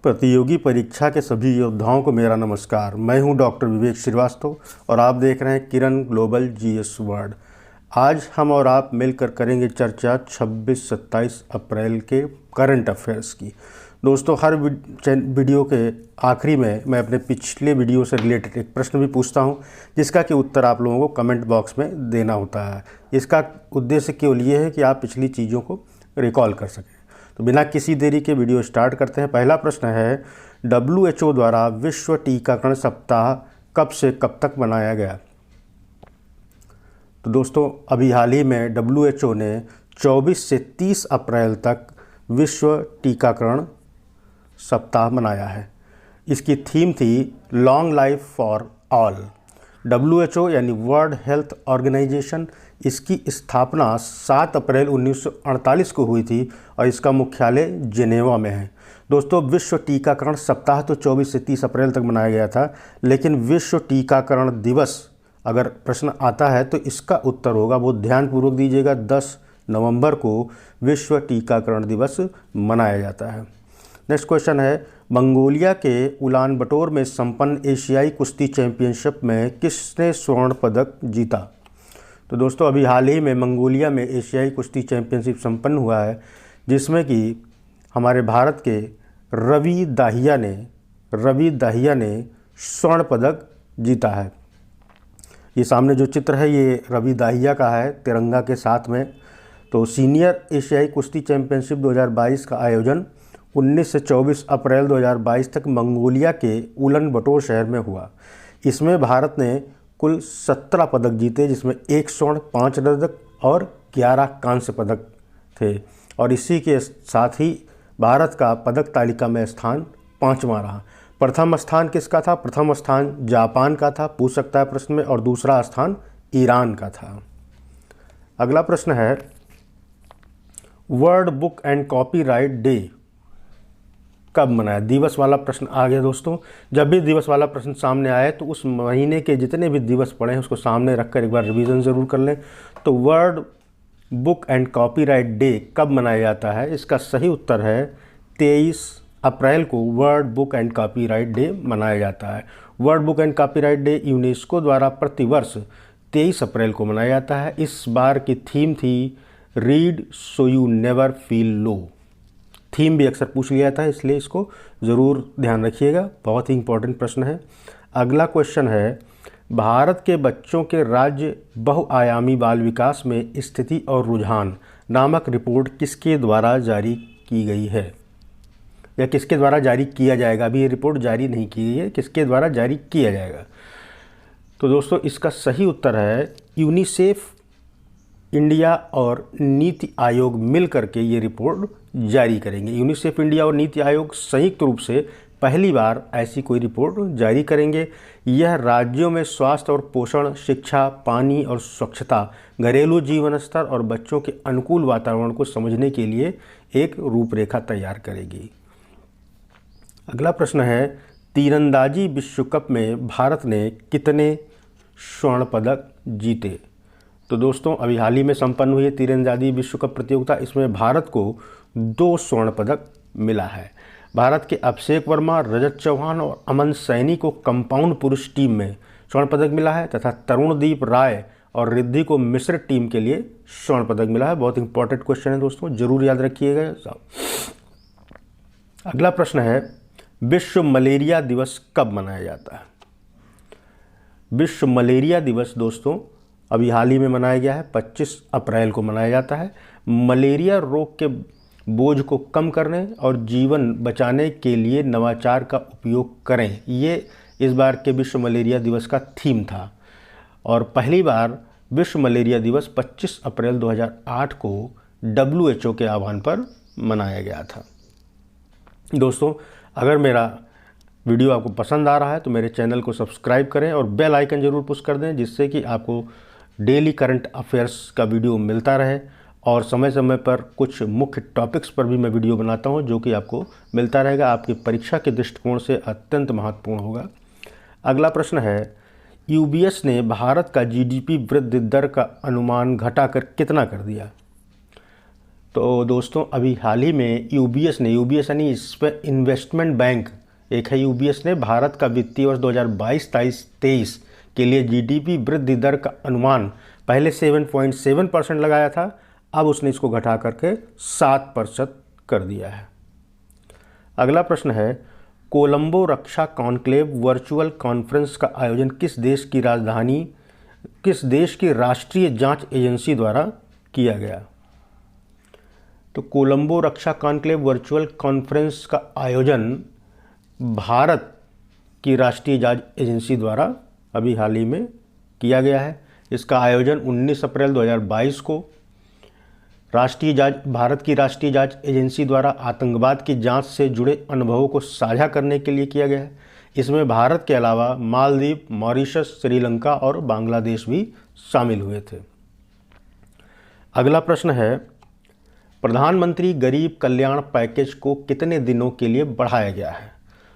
प्रतियोगी परीक्षा के सभी योद्धाओं को मेरा नमस्कार। मैं हूं डॉक्टर विवेक श्रीवास्तव और आप देख रहे हैं किरण ग्लोबल जीएस वर्ल्ड। आज हम और आप मिलकर करेंगे चर्चा 26-27 अप्रैल के करंट अफेयर्स की। दोस्तों, हर वीडियो के आखिरी में मैं अपने पिछले वीडियो से रिलेटेड एक प्रश्न भी पूछता हूं, जिसका कि उत्तर आप लोगों को कमेंट बॉक्स में देना होता है। इसका उद्देश्य केवल ये है कि आप पिछली चीज़ों को रिकॉल कर सकें। तो बिना किसी देरी के वीडियो स्टार्ट करते हैं। पहला प्रश्न है, WHO द्वारा विश्व टीकाकरण सप्ताह कब से कब तक मनाया गया? तो दोस्तों, अभी हाल ही में WHO ने 24 से 30 अप्रैल तक विश्व टीकाकरण सप्ताह मनाया है। इसकी थीम थी long life for all. WHO यानी वर्ल्ड हेल्थ ऑर्गेनाइजेशन, इसकी स्थापना 7 अप्रैल 1948 को हुई थी और इसका मुख्यालय जिनेवा में है। दोस्तों, विश्व टीकाकरण सप्ताह तो 24 से 30 अप्रैल तक मनाया गया था, लेकिन विश्व टीकाकरण दिवस अगर प्रश्न आता है तो इसका उत्तर होगा, वो ध्यानपूर्वक दीजिएगा, 10 नवंबर को विश्व टीकाकरण दिवस मनाया जाता है। नेक्स्ट क्वेश्चन है, मंगोलिया के उलान बटोर में संपन्न एशियाई कुश्ती चैंपियनशिप में किसने स्वर्ण पदक जीता? तो दोस्तों, अभी हाल ही में मंगोलिया में एशियाई कुश्ती चैंपियनशिप संपन्न हुआ है, जिसमें कि हमारे भारत के रवि दाहिया ने स्वर्ण पदक जीता है। ये सामने जो चित्र है ये रवि दाहिया का है तिरंगा के साथ में। तो सीनियर एशियाई कुश्ती चैंपियनशिप 2022 का आयोजन 19 से 24 अप्रैल 2022 तक मंगोलिया के उलन बटोर शहर में हुआ। इसमें भारत ने कुल 17 पदक जीते, जिसमें 1 स्वर्ण, 5 रजत और 11 कांस्य पदक थे। और इसी के साथ ही भारत का पदक तालिका में स्थान 5वां रहा। प्रथम स्थान किसका था? प्रथम स्थान जापान का था, पूछ सकता है प्रश्न में, और दूसरा स्थान ईरान का था। अगला प्रश्न है, world book and copyright day कब मनाया? दिवस वाला प्रश्न आ गया दोस्तों। जब भी दिवस वाला प्रश्न सामने आए तो उस महीने के जितने भी दिवस पड़े हैं उसको सामने रखकर एक बार रिवीजन ज़रूर कर लें। तो world book and copyright day कब मनाया जाता है? इसका सही उत्तर है 23 अप्रैल को world book and copyright day मनाया जाता है। World book and copyright day UNESCO द्वारा प्रतिवर्ष 23 अप्रैल को मनाया जाता है। इस बार की थीम थी read so you never feel low. Theme भी अक्सर पूछ लिया था, इसलिए इसको ज़रूर ध्यान रखिएगा, बहुत ही इंपॉर्टेंट प्रश्न है। अगला क्वेश्चन है, भारत के बच्चों के राज्य बहुआयामी बाल विकास में स्थिति और रुझान नामक रिपोर्ट किसके द्वारा जारी की गई है, या किसके द्वारा जारी किया जाएगा? अभी ये रिपोर्ट जारी नहीं की गई है, किसके द्वारा जारी किया जाएगा? तो दोस्तों, इसका सही उत्तर है यूनिसेफ इंडिया और नीति आयोग मिल करके ये रिपोर्ट जारी करेंगे। यूनिसेफ इंडिया और नीति आयोग संयुक्त रूप से पहली बार ऐसी कोई रिपोर्ट जारी करेंगे। यह राज्यों में स्वास्थ्य और पोषण, शिक्षा, पानी और स्वच्छता, घरेलू जीवन स्तर और बच्चों के अनुकूल वातावरण को समझने के लिए एक रूपरेखा तैयार करेगी। अगला प्रश्न है, तीरंदाजी विश्व कप में भारत ने कितने स्वर्ण पदक जीते? तो दोस्तों, अभी हाल ही में संपन्न हुई है तीरंदाजी विश्व कप प्रतियोगिता। इसमें भारत को 2 स्वर्ण पदक मिला है। भारत के अभिषेक वर्मा, रजत चौहान और अमन सैनी को कंपाउंड पुरुष टीम में स्वर्ण पदक मिला है, तथा तरुणदीप राय और रिद्धि को मिश्रित टीम के लिए स्वर्ण पदक मिला है। बहुत इंपॉर्टेंट क्वेश्चन है दोस्तों, जरूर याद रखिएगा। अगला प्रश्न है, विश्व मलेरिया दिवस कब मनाया जाता है? विश्व मलेरिया दिवस दोस्तों अभी हाल ही में मनाया गया है, 25 अप्रैल को मनाया जाता है। मलेरिया रोग के बोझ को कम करने और जीवन बचाने के लिए नवाचार का उपयोग करें, ये इस बार के विश्व मलेरिया दिवस का थीम था। और पहली बार विश्व मलेरिया दिवस 25 अप्रैल 2008 को WHO के आह्वान पर मनाया गया था। दोस्तों, अगर मेरा वीडियो आपको पसंद आ रहा है तो मेरे चैनल को सब्सक्राइब करें और बेल आइकन ज़रूर पुश कर दें, जिससे कि आपको डेली करंट अफेयर्स का वीडियो मिलता रहे। और समय समय पर कुछ मुख्य टॉपिक्स पर भी मैं वीडियो बनाता हूं, जो कि आपको मिलता रहेगा, आपकी परीक्षा के दृष्टिकोण से अत्यंत महत्वपूर्ण होगा। अगला प्रश्न है, UBS ने भारत का GDP वृद्धि दर का अनुमान घटाकर कितना कर दिया? तो दोस्तों अभी हाल ही में यूबीएस ने, यूबीएस यानी इन्वेस्टमेंट बैंक एक है, यूबीएस ने भारत का वित्तीय वर्ष 2022-23 के लिए जीडीपी वृद्धि दर का अनुमान पहले 7.7% लगाया था, अब उसने इसको घटा करके 7% कर दिया है। अगला प्रश्न है, कोलंबो रक्षा कॉन्क्लेव वर्चुअल कॉन्फ्रेंस का आयोजन किस देश की राष्ट्रीय जांच एजेंसी द्वारा किया गया? तो कोलंबो रक्षा कॉन्क्लेव वर्चुअल कॉन्फ्रेंस का आयोजन भारत की राष्ट्रीय जांच एजेंसी द्वारा अभी हाल ही में किया गया है। इसका आयोजन 19 अप्रैल 2022 को भारत की राष्ट्रीय जांच एजेंसी द्वारा आतंकवाद की जांच से जुड़े अनुभवों को साझा करने के लिए किया गया है। इसमें भारत के अलावा मालदीव, मॉरिशस, श्रीलंका और बांग्लादेश भी शामिल हुए थे। अगला प्रश्न है, प्रधानमंत्री गरीब कल्याण पैकेज को कितने दिनों के लिए बढ़ाया गया है?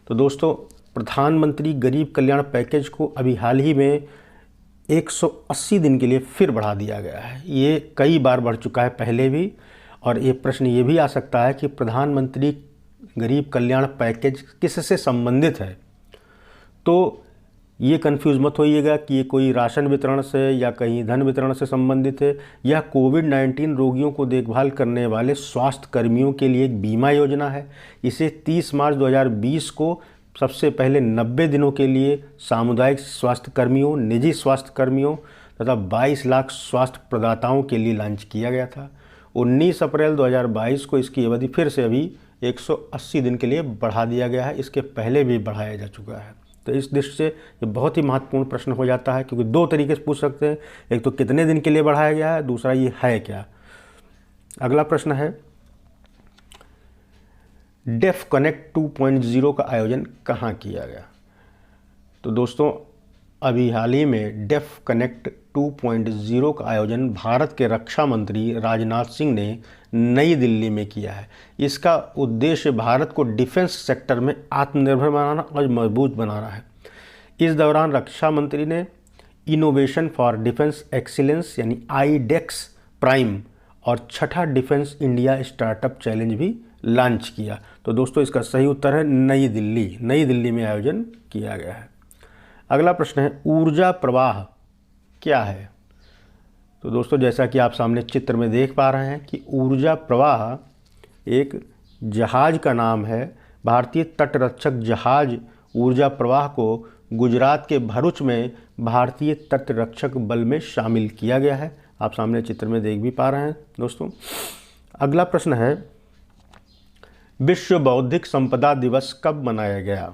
तो दोस्तों प्रधानमंत्री गरीब कल्याण पैकेज को अभी हाल ही में 180 दिन के लिए फिर बढ़ा दिया गया है। ये कई बार बढ़ चुका है पहले भी, और ये प्रश्न ये भी आ सकता है कि प्रधानमंत्री गरीब कल्याण पैकेज किससे संबंधित है। तो ये कंफ्यूज मत होइएगा कि ये कोई राशन वितरण से या कहीं धन वितरण से संबंधित है। यह कोविड-19 रोगियों को देखभाल करने वाले स्वास्थ्य कर्मियों के लिए एक बीमा योजना है। इसे 30 मार्च 2020 को सबसे पहले 90 दिनों के लिए सामुदायिक स्वास्थ्य कर्मियों, निजी स्वास्थ्य कर्मियों तथा 22 लाख स्वास्थ्य प्रदाताओं के लिए लॉन्च किया गया था। 19 अप्रैल 2022 को इसकी अवधि फिर से अभी 180 दिन के लिए बढ़ा दिया गया है। इसके पहले भी बढ़ाया जा चुका है। तो इस दृष्टि से ये बहुत ही महत्वपूर्ण प्रश्न हो जाता है, क्योंकि दो तरीके से पूछ सकते हैं, एक तो कितने दिन के लिए बढ़ाया गया है, दूसरा ये है क्या। अगला प्रश्न है, डेफ कनेक्ट 2.0 का आयोजन कहाँ किया गया? तो दोस्तों अभी हाल ही में डेफ कनेक्ट 2.0 का आयोजन भारत के रक्षा मंत्री राजनाथ सिंह ने नई दिल्ली में किया है। इसका उद्देश्य भारत को डिफेंस सेक्टर में आत्मनिर्भर बनाना और मजबूत बनाना है। इस दौरान रक्षा मंत्री ने इनोवेशन फॉर डिफेंस एक्सीलेंस यानी IDEX प्राइम और छठा डिफेंस इंडिया स्टार्टअप चैलेंज भी लॉन्च किया। तो दोस्तों इसका सही उत्तर है नई दिल्ली। नई दिल्ली में आयोजन किया गया है। अगला प्रश्न है, ऊर्जा प्रवाह क्या है? तो दोस्तों जैसा कि आप सामने चित्र में देख पा रहे हैं कि ऊर्जा प्रवाह एक जहाज का नाम है। भारतीय तटरक्षक जहाज ऊर्जा प्रवाह को गुजरात के भरूच में भारतीय तटरक्षक बल में शामिल किया गया है। आप सामने चित्र में देख भी पा रहे हैं दोस्तों। अगला प्रश्न है, विश्व बौद्धिक संपदा दिवस कब मनाया गया?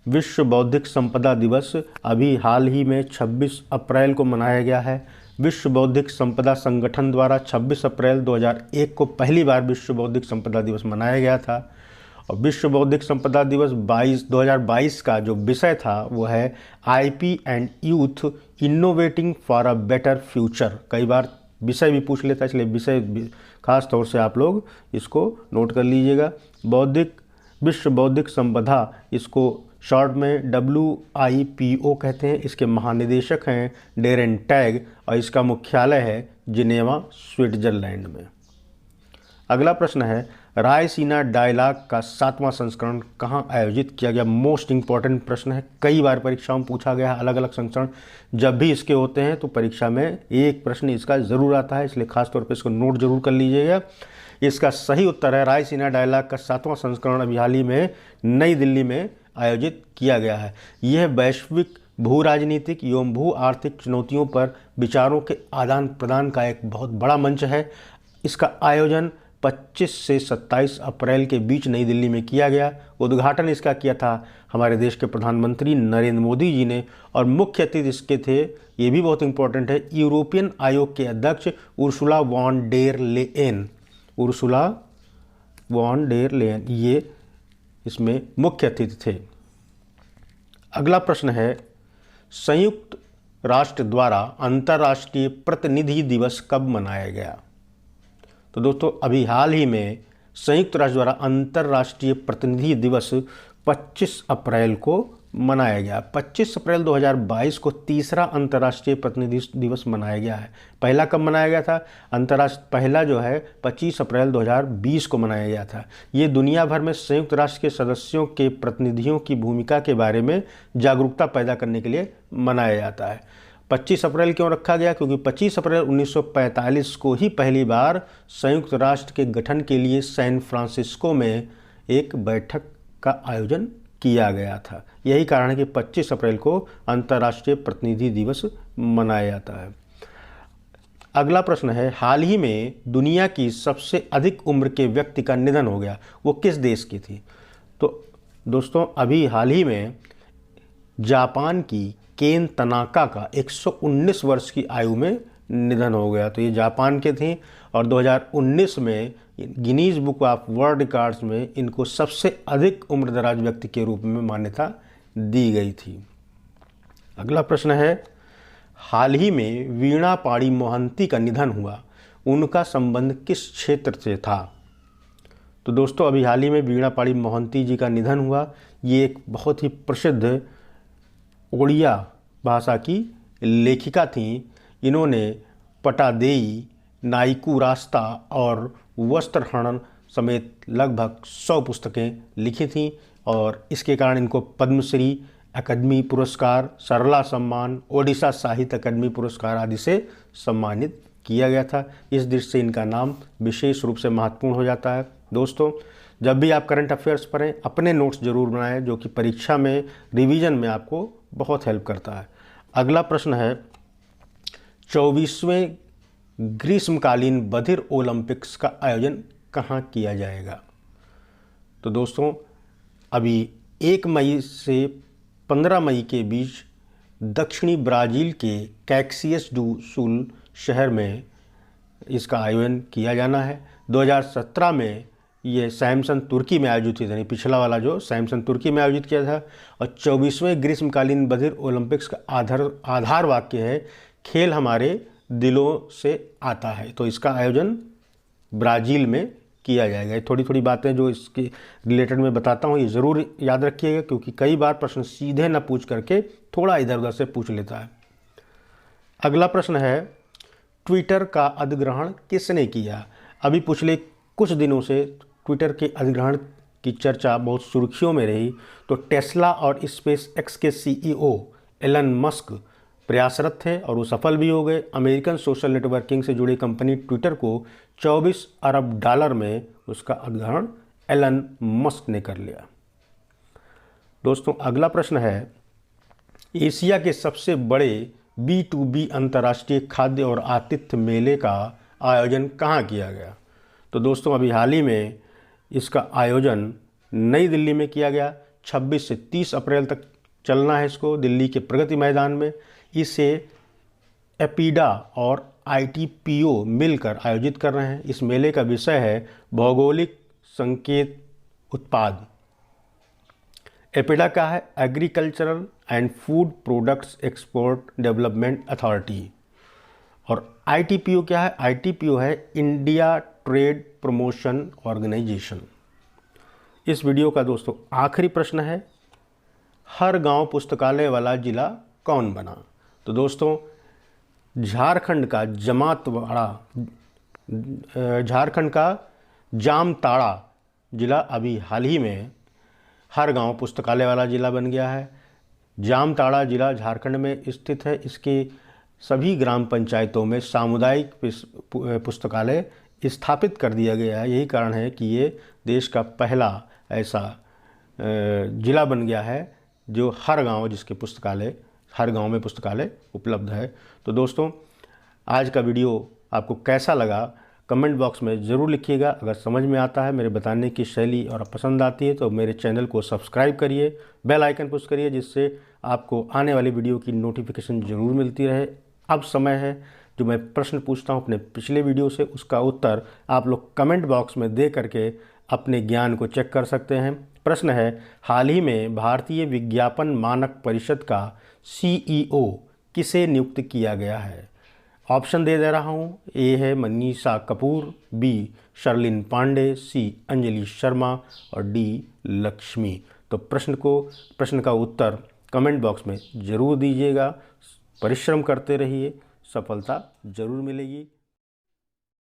विश्व बौद्धिक संपदा दिवस अभी हाल ही में 26 अप्रैल को मनाया गया है। विश्व बौद्धिक संपदा संगठन द्वारा 26 अप्रैल 2001 को पहली बार विश्व बौद्धिक संपदा दिवस मनाया गया था। और विश्व बौद्धिक संपदा दिवस 2022 का जो विषय था वो है IP and youth innovating for a better future. कई बार विषय भी पूछ लेता है, इसलिए विषय खास तौर से आप लोग इसको नोट कर लीजिएगा। विश्व बौद्धिक संपदा, इसको शॉर्ट में WIPO कहते हैं। इसके महानिदेशक हैं डेरेन टैग और इसका मुख्यालय है जिनेवा, स्विट्जरलैंड में। अगला प्रश्न है, रायसीना डायलॉग का 7वां संस्करण कहाँ आयोजित किया गया? मोस्ट इंपॉर्टेंट प्रश्न है, कई बार परीक्षाओं में पूछा गया है। अलग अलग संस्करण जब भी इसके होते हैं तो परीक्षा में एक प्रश्न इसका ज़रूर आता है, इसलिए खासतौर पर इसको नोट जरूर कर लीजिएगा। इसका सही उत्तर है रायसीना डायलॉग का 7वां संस्करण अभी हाल ही में नई दिल्ली में आयोजित किया गया है। यह वैश्विक भू राजनीतिक एवं भू आर्थिक चुनौतियों पर विचारों के आदान प्रदान का एक बहुत बड़ा मंच है। इसका आयोजन 25 से 27 अप्रैल के बीच नई दिल्ली में किया गया। उद्घाटन इसका किया था हमारे देश के प्रधानमंत्री नरेंद्र मोदी जी ने, और मुख्य अतिथि इसके थे, ये भी बहुत इंपॉर्टेंट है, यूरोपियन आयोग के अध्यक्ष Ursula von der Leyen. Ursula von der Leyen ये इसमें मुख्य अतिथि थे। अगला प्रश्न है, संयुक्त राष्ट्र द्वारा अंतर्राष्ट्रीय प्रतिनिधि दिवस कब मनाया गया? तो दोस्तों अभी हाल ही में संयुक्त राष्ट्र द्वारा अंतर्राष्ट्रीय प्रतिनिधि दिवस 25 अप्रैल को मनाया गया? 25 अप्रैल 2022 को तीसरा अंतर्राष्ट्रीय प्रतिनिधि दिवस मनाया गया है। पहला कब मनाया गया था? पहला जो है 25 अप्रैल 2020 को मनाया गया था। ये दुनिया भर में संयुक्त राष्ट्र के सदस्यों के प्रतिनिधियों की भूमिका के बारे में जागरूकता पैदा करने के लिए मनाया जाता है। 25 अप्रैल क्यों रखा गया? क्योंकि 25 अप्रैल 1945 को ही पहली बार संयुक्त राष्ट्र के गठन के लिए सैन फ्रांसिस्को में एक बैठक का आयोजन किया गया था। यही कारण है कि 25 अप्रैल को अंतर्राष्ट्रीय प्रतिनिधि दिवस मनाया जाता है। अगला प्रश्न है, हाल ही में दुनिया की सबसे अधिक उम्र के व्यक्ति का निधन हो गया, वो किस देश की थी? तो दोस्तों अभी हाल ही में जापान की केन तनाका का 119 वर्ष की आयु में निधन हो गया। तो ये जापान के थे और 2019 में Guinness book of world records में इनको सबसे अधिक उम्रदराज व्यक्ति के रूप में मान्यता दी गई थी। अगला प्रश्न है, हाल ही में वीणा पाड़ी मोहंती का निधन हुआ, उनका संबंध किस क्षेत्र से था? तो दोस्तों अभी हाल ही में वीणा पाड़ी मोहंती जी का निधन हुआ। ये एक बहुत ही प्रसिद्ध ओडिया भाषा की लेखिका थीं। इन्होंने पटादेई, नाइकू रास्ता और वस्त्रहरण समेत लगभग 100 पुस्तकें लिखी थीं और इसके कारण इनको पद्मश्री, अकादमी पुरस्कार, सरला सम्मान, ओडिशा साहित्य अकादमी पुरस्कार आदि से सम्मानित किया गया था। इस दृष्टि से इनका नाम विशेष रूप से महत्वपूर्ण हो जाता है। दोस्तों जब भी आप करंट अफेयर्स पढ़ें अपने नोट्स जरूर बनाएं, जो कि परीक्षा में रिवीजन में आपको बहुत हेल्प करता है। अगला प्रश्न है, 24वें ग्रीष्मकालीन बधिर ओलंपिक्स का आयोजन कहाँ किया जाएगा? तो दोस्तों अभी 1 मई से 15 मई के बीच दक्षिणी ब्राज़ील के कैक्सियस डू सुल शहर में इसका आयोजन किया जाना है। 2017 में ये सैमसन तुर्की में आयोजित हुई थी, पिछला वाला जो सैमसन तुर्की में आयोजित किया था। और 24वें ग्रीष्मकालीन बधिर ओलंपिक्स का आधार वाक्य है, खेल हमारे दिलों से आता है। तो इसका आयोजन ब्राज़ील में किया जाएगा। थोड़ी थोड़ी बातें जो इसके रिलेटेड मैं बताता हूँ ये ज़रूर याद रखिएगा, क्योंकि कई बार प्रश्न सीधे न पूछ करके थोड़ा इधर उधर से पूछ लेता है। अगला प्रश्न है, ट्विटर का अधिग्रहण किसने किया? अभी पिछले कुछ दिनों से ट्विटर के अधिग्रहण की चर्चा बहुत सुर्खियों में रही। तो टेस्ला और स्पेस एक्स के CEO एलन मस्क प्रयासरत थे और वो सफल भी हो गए। अमेरिकन सोशल नेटवर्किंग से जुड़ी कंपनी ट्विटर को 24 अरब डॉलर में उसका अधिग्रहण एलन मस्क ने कर लिया। दोस्तों अगला प्रश्न है, एशिया के सबसे बड़े B2B अंतर्राष्ट्रीय खाद्य और आतिथ्य मेले का आयोजन कहाँ किया गया? तो दोस्तों अभी हाल ही में इसका आयोजन नई दिल्ली में किया गया। 26 से 30 अप्रैल तक चलना है इसको, दिल्ली के प्रगति मैदान में। इसे एपीडा और ITPO मिलकर आयोजित कर रहे हैं। इस मेले का विषय है भौगोलिक संकेत उत्पाद। एपीडा का है agricultural and food products export development authority. और ITPO क्या है? ITPO है इंडिया ट्रेड प्रमोशन ऑर्गेनाइजेशन। इस वीडियो का दोस्तों आखिरी प्रश्न है, हर गांव पुस्तकालय वाला जिला कौन बना? तो दोस्तों झारखंड का जामताड़ा जिला अभी हाल ही में हर गांव पुस्तकालय वाला जिला बन गया है। जामताड़ा जिला झारखंड में स्थित है। इसके सभी ग्राम पंचायतों में सामुदायिक पुस्तकालय स्थापित कर दिया गया है। यही कारण है कि ये देश का पहला ऐसा जिला बन गया है जो हर गांव में पुस्तकालय उपलब्ध है। तो दोस्तों आज का वीडियो आपको कैसा लगा कमेंट बॉक्स में ज़रूर लिखिएगा। अगर समझ में आता है, मेरे बताने की शैली और पसंद आती है तो मेरे चैनल को सब्सक्राइब करिए, बेल आइकन पुश करिए, जिससे आपको आने वाली वीडियो की नोटिफिकेशन ज़रूर मिलती रहे। अब समय है जो मैं प्रश्न पूछता हूँ अपने पिछले वीडियो से, उसका उत्तर आप लोग कमेंट बॉक्स में दे करके अपने ज्ञान को चेक कर सकते हैं। प्रश्न है, हाल ही में भारतीय विज्ञापन मानक परिषद का CEO किसे नियुक्त किया गया है? ऑप्शन दे रहा हूँ। ए है मनीषा कपूर, B शर्लिन पांडे, C अंजलि शर्मा और D लक्ष्मी। तो प्रश्न का उत्तर कमेंट बॉक्स में ज़रूर दीजिएगा। परिश्रम करते रहिए, सफलता ज़रूर मिलेगी।